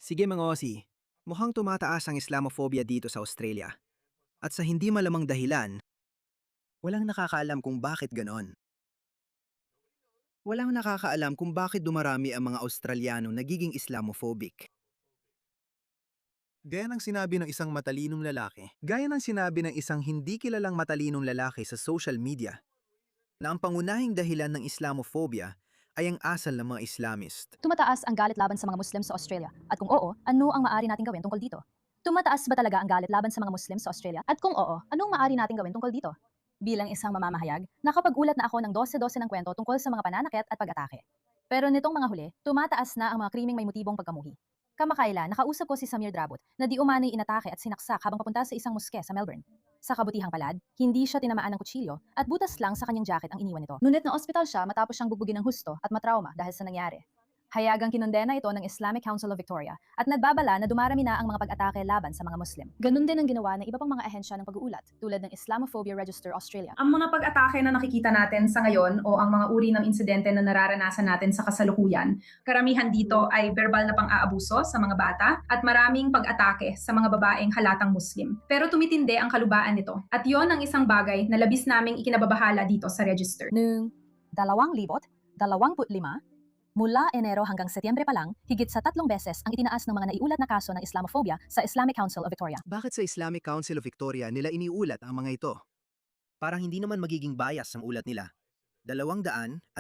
Sige mga Aussie, mukhang tumataas ang Islamophobia dito sa Australia. At sa hindi malamang dahilan, walang nakakaalam kung bakit ganon. Walang nakakaalam kung bakit dumarami ang mga Australiano nagiging Islamophobic. Gaya ng sinabi ng isang matalinong lalaki, gaya ng sinabi ng isang hindi kilalang matalinong lalaki sa social media, na ang pangunahing dahilan ng Islamophobia ay ang asal ng mga Islamist. Tumataas ang galit laban sa mga Muslim sa Australia? At kung oo, ano ang maaari nating gawin tungkol dito? Tumataas ba talaga ang galit laban sa mga Muslim sa Australia? At kung oo, anong maaari nating gawin tungkol dito? Bilang isang mamamahayag, nakapag-ulat na ako ng 12-12 ng kwento tungkol sa mga pananakit at pag-atake. Pero nitong mga huli, tumataas na ang mga krimeng may motibong pagkamuhi. Kamakailan, nakausap ko si Samir Drabot na di umano'y inatake at sinaksak habang papunta sa isang moske sa Melbourne. Sa kabutihang palad, hindi siya tinamaan ng kutsilyo at butas lang sa kanyang jacket ang iniwan nito. Ngunit na ospital siya matapos siyang bugbugin ng husto at matrauma dahil sa nangyari. Hayagang kinondena ito ng Islamic Council of Victoria at nagbabala na dumarami na ang mga pag-atake laban sa mga Muslim. Ganun din ang ginawa ng iba pang mga ahensya ng pag-uulat tulad ng Islamophobia Register Australia. Ang mga pag-atake na nakikita natin sa ngayon o ang mga uri ng insidente na nararanasan natin sa kasalukuyan, karamihan dito ay verbal na pang-aabuso sa mga bata at maraming pag-atake sa mga babaeng halatang Muslim. Pero tumitindi ang kalubaan nito at yon ang isang bagay na labis naming ikinababahala dito sa register. Noong 2025, mula Enero hanggang Setyembre pa lang, higit sa 3 beses ang itinaas ng mga naiulat na kaso ng Islamophobia sa Islamic Council of Victoria. Bakit sa Islamic Council of Victoria nila iniulat ang mga ito? Parang hindi naman magiging bias ang ulat nila. 229%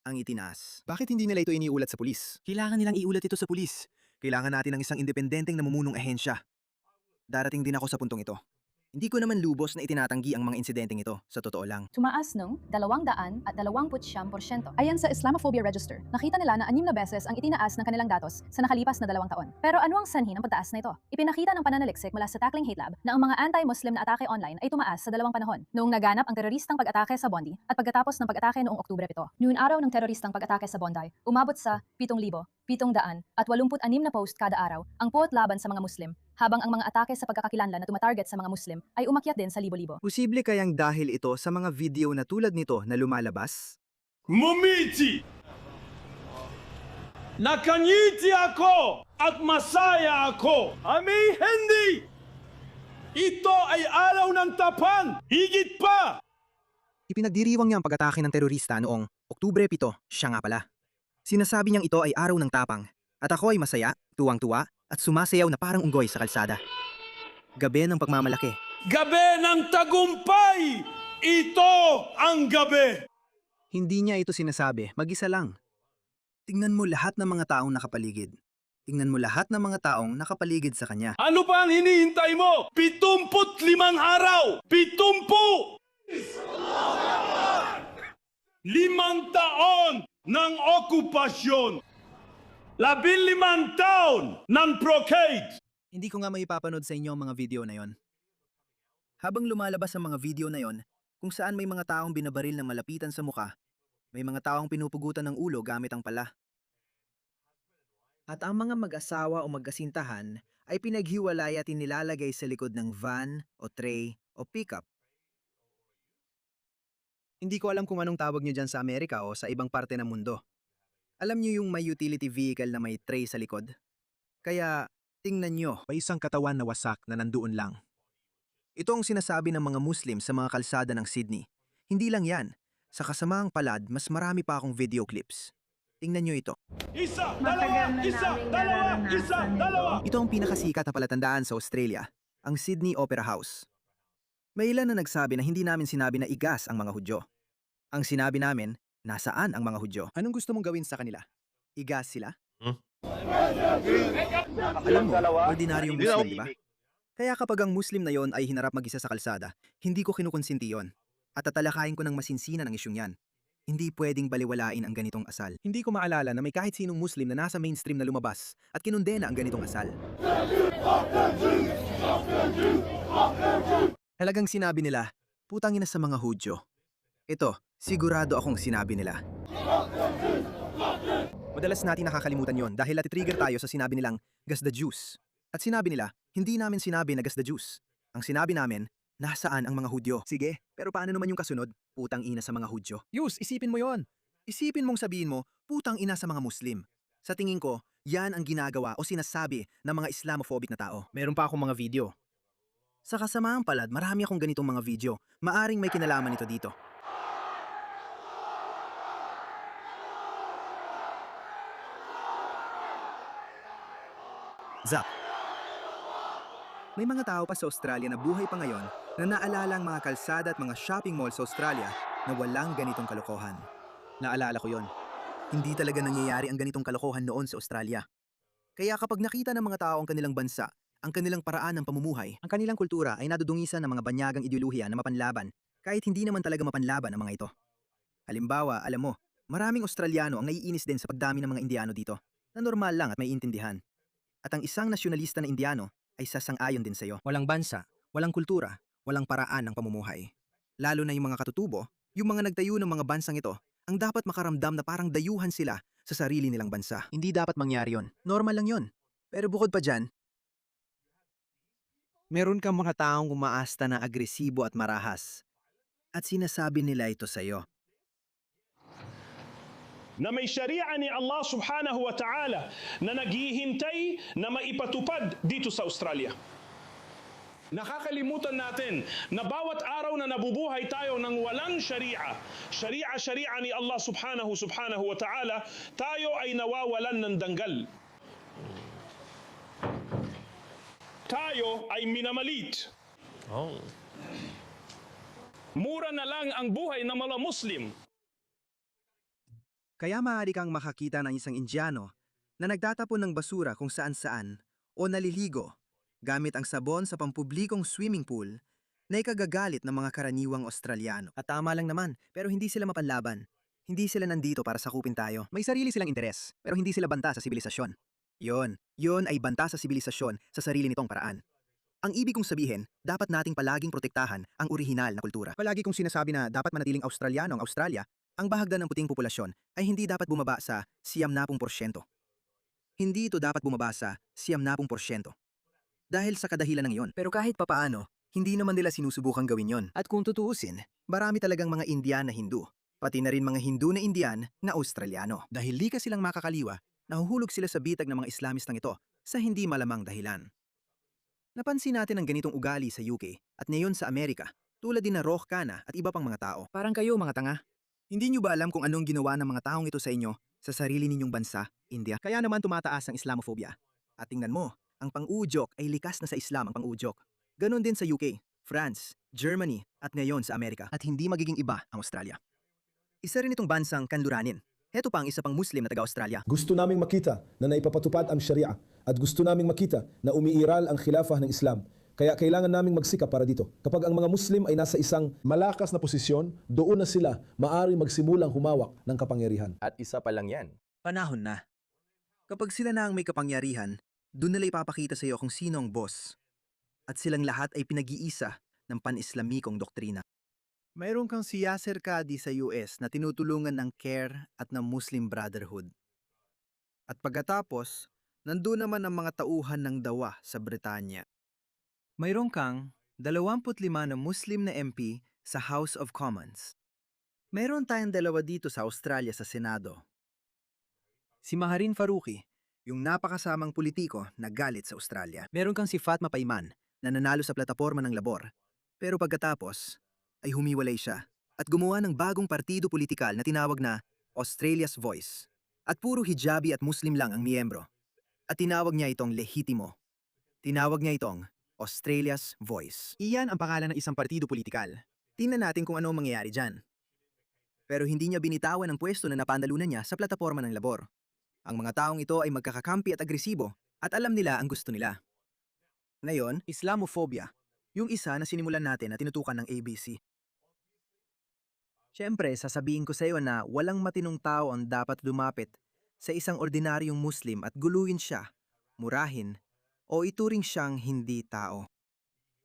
ang itinaas. Bakit hindi nila ito iniulat sa pulis? Kailangan nilang iulat ito sa pulis. Kailangan natin ng isang independenteng namumunong ahensya. Darating din ako sa puntong ito. Hindi ko naman lubos na itinatanggi ang mga insidenteng ito, sa totoo lang. Tumaas ng 229%. Ayon sa Islamophobia Register, nakita nila na 6 na beses ang itinaas ng kanilang datos sa nakalipas na 2 taon. Pero ano ang sanhi ng pagtaas na ito? Ipinakita ng pananaliksik mula sa Tackling Hate Lab na ang mga anti-Muslim na atake online ay tumaas sa 2 panahon. Noong naganap ang teroristang pag-atake sa Bondi at pagkatapos ng pag-atake noong Oktubre 7. Noong araw ng teroristang pag-atake sa Bondi, umabot sa 7,786 na post kada araw ang puot laban sa mga Muslim, habang ang mga atake sa pagkakakilanlan na tumatarget sa mga Muslim ay umakyat din sa libo-libo. Posible kayang dahil ito sa mga video na tulad nito na lumalabas? Mumiti! Nakangiti ako at masaya ako. Ami hindi! Ito ay araw ng tapan! Higit pa! Ipinagdiriwang niya ang pag-atake ng terorista noong Oktubre 7, siya nga pala. Sinasabi niyang ito ay araw ng tapang, at ako ay masaya, tuwang-tuwa, at sumasayaw na parang unggoy sa kalsada. Gabi ng pagmamalaki. Gabi ng tagumpay! Ito ang gabi! Hindi niya ito sinasabi, mag-isa lang. Tingnan mo lahat ng mga taong nakapaligid. Tingnan mo lahat ng mga taong nakapaligid sa kanya. Ano pa ang hinihintay mo? 75 araw! 70! 5 taon ng okupasyon! 15 taon ng blockade! Hindi ko nga maipapanood sa inyo ang mga video na yon. Habang lumalabas ang mga video na yon, kung saan may mga taong binabaril ng malapitan sa muka, may mga taong pinupugutan ng ulo gamit ang pala. At ang mga mag-asawa o magkasintahan ay pinaghiwalay at inilalagay sa likod ng van o tray o pickup. Hindi ko alam kung anong tawag nyo dyan sa Amerika o sa ibang parte ng mundo. Alam nyo yung may utility vehicle na may tray sa likod? Kaya tingnan nyo, may isang katawan na wasak na nandoon lang. Ito ang sinasabi ng mga Muslim sa mga kalsada ng Sydney. Hindi lang yan. Sa kasamaang palad, mas marami pa akong video clips. Tingnan nyo ito. Isa, Matagal dalawa, na isa, naming dalawa, nararanasan isa, ito. dalawa. Ito ang pinakasikat na palatandaan sa Australia, ang Sydney Opera House. May ilan na nagsabi na hindi namin sinabi na igas ang mga Hudyo. Ang sinabi namin, nasaan ang mga Hudyo? Anong gusto mong gawin sa kanila? Igas sila? Alam mo, ordinaryong Muslim, di ba? Kaya kapag ang Muslim na yon ay hinarap mag-isa sa kalsada, hindi ko kinukonsinti yon. At tatalakayin ko ng masinsinan ang isyong yan. Hindi pwedeng baliwalain ang ganitong asal. Hindi ko maalala na may kahit sinong Muslim na nasa mainstream na lumabas at kinundena ang ganitong asal. Talagang sinabi nila, putang ina sa mga Hudyo. Ito, sigurado akong sinabi nila. Madalas natin nakakalimutan yon dahil natitrigger tayo sa sinabi nilang, gas the Jews. At sinabi nila, hindi namin sinabi na gas the Jews. Ang sinabi namin, nasaan ang mga Hudyo? Sige, pero paano naman yung kasunod? Putang ina sa mga Hudyo. Yus, isipin mo yon. Isipin mong sabihin mo, putang ina sa mga Muslim. Sa tingin ko, Yan ang ginagawa o sinasabi ng mga Islamophobic na tao. Meron pa akong mga video. Sa kasamaang palad, marami akong ganitong mga video. Maaring may kinalaman ito dito. Zap. May mga tao pa sa Australia na buhay pa ngayon na naalala ang mga kalsada at mga shopping mall sa Australia na walang ganitong kalokohan. Naalala ko yon. Hindi talaga nangyayari ang ganitong kalokohan noon sa Australia. Kaya kapag nakita ng mga tao ang kanilang bansa, ang kanilang paraan ng pamumuhay, ang kanilang kultura ay nadudungisan ng mga banyagang ideolohiya na mapanlaban kahit hindi naman talaga mapanlaban ang mga ito. Halimbawa, alam mo, maraming Australiano ang naiinis din sa pagdami ng mga Indiano dito na normal lang at may intindihan. At ang isang nasyonalista na Indiano ay sasang-ayon din sa iyo. Walang bansa, walang kultura, walang paraan ng pamumuhay. Lalo na yung mga katutubo, yung mga nagtayo ng mga bansang ito, ang dapat makaramdam na parang dayuhan sila sa sarili nilang bansa. Hindi dapat mangyari yon. Normal lang yon. Pero bukod pa dyan, meron kang mga taong umaasta na agresibo at marahas. At sinasabi nila ito sa iyo. Na may sharia ni Allah subhanahu wa ta'ala na naghihintay na maipatupad dito sa Australia. Nakakalimutan natin na bawat araw na nabubuhay tayo ng walang sharia ni Allah subhanahu wa ta'ala, tayo ay nawawalan ng danggal. Tayo ay minamalit. Mura na lang ang buhay ng mga Muslim. Kaya maaari kang makakita ng isang Indiano na nagtatapon ng basura kung saan-saan o naliligo gamit ang sabon sa pampublikong swimming pool na ikagagalit ng mga karaniwang Australiano. At tama lang naman, pero hindi sila mapanlaban. Hindi sila nandito para sakupin tayo. May sarili silang interes, pero hindi sila banta sa sibilisasyon. Yon ay banta sa sibilisasyon sa sarili nitong paraan. Ang ibig kong sabihin, dapat nating palaging protektahan ang orihinal na kultura. Palagi kong sinasabi na dapat manatiling Australiano ang Australia, ang bahagdan ng puting populasyon ay hindi dapat bumaba sa 90%. Hindi ito dapat bumaba sa 90%. Dahil sa kadahilan ng iyon. Pero kahit papaano, hindi naman nila sinusubukang gawin yon. At kung tutuusin, marami talagang mga Indian na Hindu, pati na rin mga Hindu na Indian na Australiano. Dahil likas silang makakaliwa, nahuhulog sila sa bitag ng mga Islamistang ito sa hindi malamang dahilan. Napansin natin ang ganitong ugali sa UK at ngayon sa Amerika, tulad din na Roh Khanna at iba pang mga tao. Parang kayo mga tanga. Hindi nyo ba alam kung anong ginawa ng mga taong ito sa inyo sa sarili ninyong bansa, India? Kaya naman tumataas ang Islamophobia. At tingnan mo, ang pang-udyok ay likas na sa Islam ang pang-udyok. Ganon din sa UK, France, Germany at ngayon sa Amerika. At hindi magiging iba ang Australia. Isa rin itong bansang kanluranin. Heto pa ang isa pang Muslim na taga-Australia. Gusto naming makita na naipapatupad ang Sharia at gusto naming makita na umiiral ang khilafah ng Islam. Kaya kailangan naming magsikap para dito. Kapag ang mga Muslim ay nasa isang malakas na posisyon, doon na sila maaari magsimulang humawak ng kapangyarihan. At isa pa lang yan. Panahon na. Kapag sila na ang may kapangyarihan, doon nila ipapakita sa iyo kung sino ang boss. At silang lahat ay pinag-iisa ng pan-Islamikong doktrina. Mayroon kang si Yasser Qadi sa US na tinutulungan ng CARE at ng Muslim Brotherhood. At pagkatapos, nandun naman ang mga tauhan ng dawa sa Britanya. Mayroon kang 25 na Muslim na MP sa House of Commons. Mayroon tayong dalawa dito sa Australia sa Senado. Si Maharin Faruqi, yung napakasamang politiko na galit sa Australia. Meron kang si Fatma Payman na nanalo sa plataporma ng labor. Pero pagkatapos, ay humiwalay siya at gumawa ng bagong partido politikal na tinawag na Australia's Voice. At puro hijabi at Muslim lang ang miyembro. At tinawag niya itong lehitimo. Tinawag niya itong Australia's Voice. Iyan ang pangalan ng isang partido politikal. Tingnan natin kung ano ang mangyayari dyan. Pero hindi niya binitawan ang pwesto na napandalunan niya sa plataporma ng labor. Ang mga taong ito ay magkakakampi at agresibo at alam nila ang gusto nila. Ngayon, Islamophobia, yung isa na sinimulan natin na tinutukan ng ABC. Siyempre, sasabihin ko sa iyo na walang matinong tao ang dapat lumapit sa isang ordinaryong Muslim at guluhin siya, murahin, o ituring siyang hindi tao.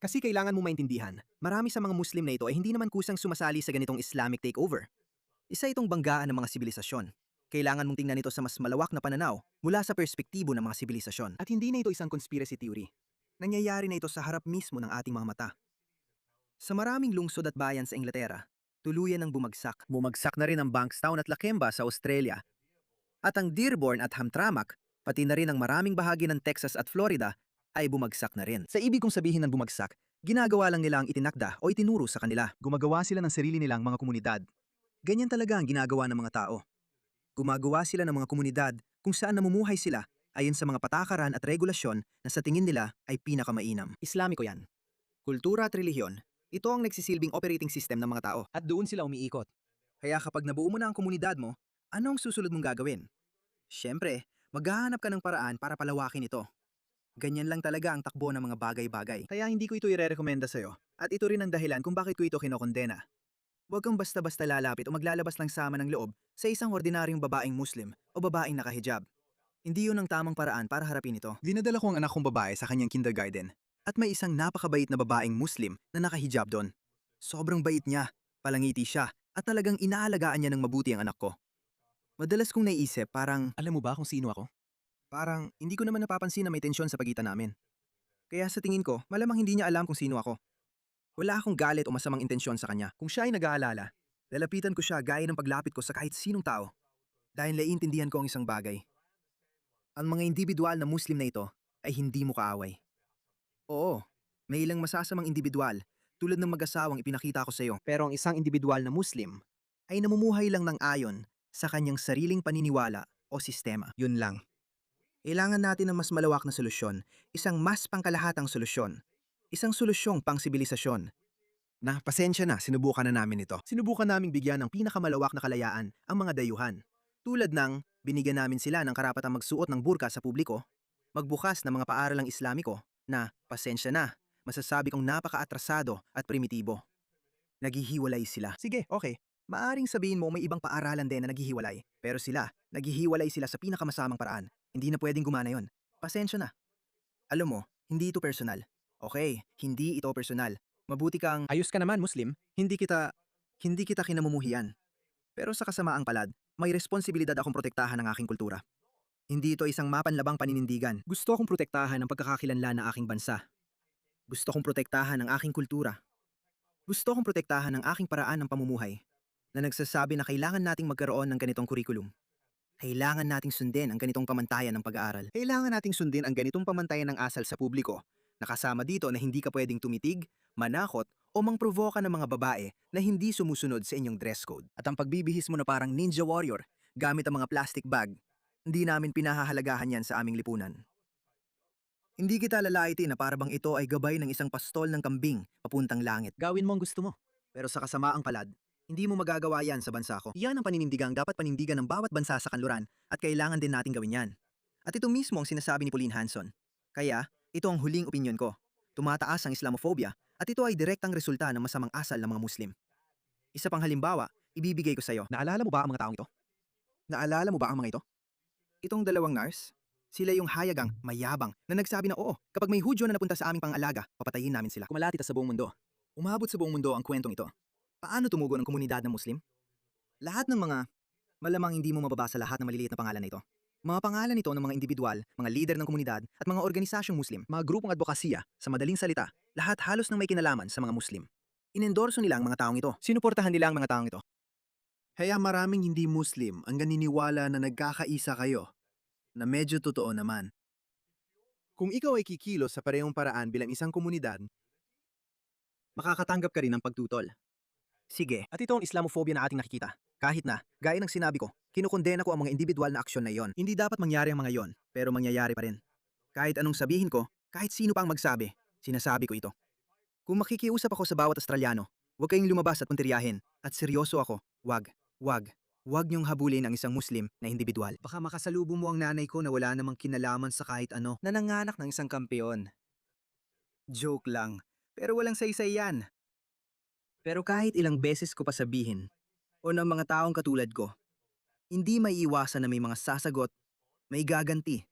Kasi kailangan mong maintindihan, marami sa mga Muslim na ito ay hindi naman kusang sumasali sa ganitong Islamic takeover. Isa itong banggaan ng mga sibilisasyon. Kailangan mong tingnan ito sa mas malawak na pananaw mula sa perspektibo ng mga sibilisasyon. At hindi na ito isang conspiracy theory. Nangyayari na ito sa harap mismo ng ating mga mata. Sa maraming lungsod at bayan sa Inglaterra, tuluyan ng bumagsak. Bumagsak na rin ang Bankstown at Lakemba sa Australia. At ang Dearborn at Hamtramck Pati na rin ang maraming bahagi ng Texas at Florida ay bumagsak na rin. Sa ibig kong sabihin ng bumagsak, ginagawa lang nila ang itinakda o itinuro sa kanila. Gumagawa sila ng sarili nilang mga komunidad. Ganyan talaga ang ginagawa ng mga tao. Gumagawa sila ng mga komunidad kung saan namumuhay sila ayon sa mga patakaran at regulasyon na sa tingin nila ay pinakamainam. Islamiko yan. Kultura at relihiyon, ito ang nagsisilbing operating system ng mga tao. At doon sila umiikot. Kaya kapag nabuo mo na ang komunidad mo, anong susunod mong gagawin? Siyempre, maghahanap ka ng paraan para palawakin ito. Ganyan lang talaga ang takbo ng mga bagay-bagay. Kaya hindi ko ito irerekomenda sa'yo. At ito rin ang dahilan kung bakit ko ito kinokondena. Huwag kang basta-basta lalapit o maglalabas lang sama ng loob sa isang ordinaryong babaeng Muslim o babaeng nakahijab. Hindi yun ang tamang paraan para harapin ito. Dinadala ko ang anak kong babae sa kanyang kindergarten at may isang napakabait na babaeng Muslim na nakahijab doon. Sobrang bait niya, palangiti siya at talagang inaalagaan niya ng mabuti ang anak ko. Madalas kong naisip parang, alam mo ba kung sino ako? Parang hindi ko naman napapansin na may tensyon sa pagitan namin. Kaya sa tingin ko, malamang hindi niya alam kung sino ako. Wala akong galit o masamang intensyon sa kanya. Kung siya ay nag-aalala, lalapitan ko siya gaya ng paglapit ko sa kahit sinong tao. Dahil naiintindihan ko ang isang bagay. Ang mga individual na Muslim na ito ay hindi mo kaaway. Oo, may ilang masasamang individual tulad ng mag-asawang ipinakita ko sa iyo. Pero ang isang individual na Muslim ay namumuhay lang ng ayon sa kanyang sariling paniniwala o sistema. Yun lang. Kailangan natin ng mas malawak na solusyon, isang mas pangkalahatang solusyon, isang solusyong pangsibilisasyon. Na pasensya na, sinubukan na namin ito. Sinubukan naming bigyan ng pinakamalawak na kalayaan ang mga dayuhan. Tulad ng binigyan namin sila ng karapatang magsuot ng burka sa publiko, magbukas ng mga paaralang Islamiko na, pasensya na, masasabi kong napaka-atrasado at primitibo. Naghihiwalay sila. Sige, okay. Maaring sabihin mo may ibang paaralan din na naghihiwalay, pero naghihiwalay sila sa pinakamasamang paraan. Hindi na pwedeng gumana yon. Pasensya na. Alam mo, hindi ito personal. Okay, hindi ito personal. Mabuti kang, ayos ka naman Muslim, hindi kita kinamumuhian. Pero sa kasamaang palad, may responsibilidad akong protektahan ang aking kultura. Hindi ito isang mapanlabang paninindigan. Gusto akong protektahan ang pagkakakilanlan ng aking bansa. Gusto kong protektahan ang aking kultura. Gusto kong protektahan ang aking paraan ng pamumuhay na nagsasabi na kailangan nating magkaroon ng ganitong kurikulum. Kailangan nating sundin ang ganitong pamantayan ng pag-aaral. Kailangan nating sundin ang ganitong pamantayan ng asal sa publiko. Nakasama dito na hindi ka pwedeng tumitig, manakot, o mangprovoka ng mga babae na hindi sumusunod sa inyong dress code. At ang pagbibihis mo na parang ninja warrior gamit ang mga plastic bag, hindi namin pinahahalagahan yan sa aming lipunan. Hindi kita lalaitin na parabang ito ay gabay ng isang pastol ng kambing papuntang langit. Gawin mo ang gusto mo. Pero sa kasamaang palad, hindi mo magagawa yan sa bansa ko. Yan ang paninindigang dapat panindigan ng bawat bansa sa kanluran at kailangan din nating gawin yan. At ito mismo ang sinasabi ni Pauline Hanson. Kaya, ito ang huling opinyon ko. Tumataas ang Islamophobia at ito ay direktang resulta ng masamang asal ng mga Muslim. Isa pang halimbawa, ibibigay ko sa iyo. Naalala mo ba ang mga taong ito? Naalala mo ba ang mga ito? Itong dalawang nurse, sila yung hayagang, mayabang, na nagsabi na oo, kapag may Hudyo na napunta sa aming pang-alaga, papatayin namin sila. Kumalati sa buong mundo. Umabot sa buong mundo ang kwentong ito. Paano tumugon ang komunidad ng Muslim? Lahat ng malamang hindi mo mababasa lahat ng maliliit na pangalan na ito. Mga pangalan ito ng mga individual, mga lider ng komunidad at mga organisasyong Muslim, mga grupong advokasya, sa madaling salita, lahat halos ng may kinalaman sa mga Muslim. Inendorso nila ang mga taong ito. Sinuportahan nila ang mga taong ito. Kaya maraming hindi Muslim ang naniniwala na nagkakaisa kayo, na medyo totoo naman. Kung ikaw ay kikilos sa parehong paraan bilang isang komunidad, makakatanggap ka rin ng pagtutol. Sige, at ito ang Islamophobia na ating nakikita. Kahit na, gaya ng sinabi ko, kinukondena ko ang mga individual na aksyon na iyon. Hindi dapat mangyari ang mga iyon, pero mangyayari pa rin. Kahit anong sabihin ko, kahit sino pa ang magsabi, sinasabi ko ito. Kung makikiusap ako sa bawat Australiano, huwag kayong lumabas at puntiryahin. At seryoso ako, wag niyong habulin ang isang Muslim na individual. Baka makasalubong mo ang nanay ko na wala namang kinalaman sa kahit ano, na nanganak ng isang kampeon. Joke lang, pero walang saysay yan. Pero kahit ilang beses ko pa sabihin, o ng mga taong katulad ko, hindi may iwasan na may mga sasagot, may gaganti,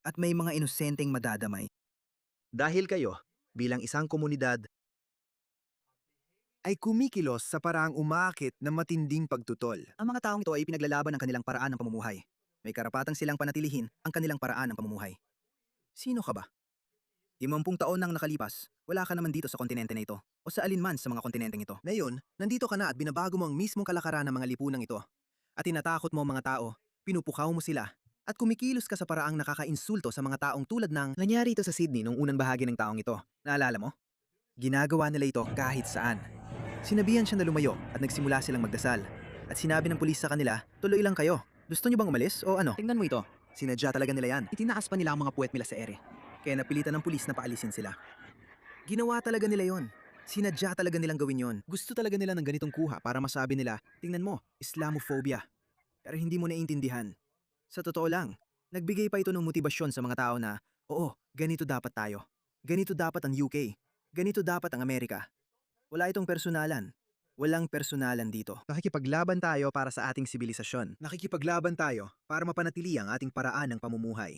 at may mga inosenteng madadamay. Dahil kayo, bilang isang komunidad, ay kumikilos sa paraang umaakit na matinding pagtutol. Ang mga taong ito ay pinaglalaban ng kanilang paraan ng pamumuhay. May karapatang silang panatilihin ang kanilang paraan ng pamumuhay. Sino ka ba? 50 taon nang nakalipas, wala ka naman dito sa kontinente na ito o sa alinman sa mga kontinenteng ito. Ngayon, nandito ka na at binabago mo ang mismong kalakaran ng mga lipunang ito. At tinatakot mo ang mga tao, pinupukaw mo sila, At kumikilos ka sa paraang nakakainsulto sa mga taong tulad ng nangyari ito sa Sydney noong unang bahagi ng taong ito. Naalala mo? Ginagawa nila ito kahit saan. Sinabihan siya na lumayo at nagsimula silang magdasal. At sinabi ng pulis sa kanila, tuloy lang kayo. Gusto niyo bang umalis o ano? Tingnan mo ito. Sinadya talaga nila yan. Itinaas pa nila ang mga puwet nila sa ere. Kaya napilitan ng pulis na paalisin sila. Ginawa talaga nila yon. Sinadya talaga nilang gawin yon. Gusto talaga nila ng ganitong kuha para masabi nila, tingnan mo, Islamophobia. Pero hindi mo naiintindihan. Sa totoo lang, nagbigay pa ito ng motibasyon sa mga tao na, oo, ganito dapat tayo. Ganito dapat ang UK. Ganito dapat ang Amerika. Wala itong personalan. Walang personalan dito. Nakikipaglaban tayo para sa ating sibilisasyon. Nakikipaglaban tayo para mapanatili ang ating paraan ng pamumuhay.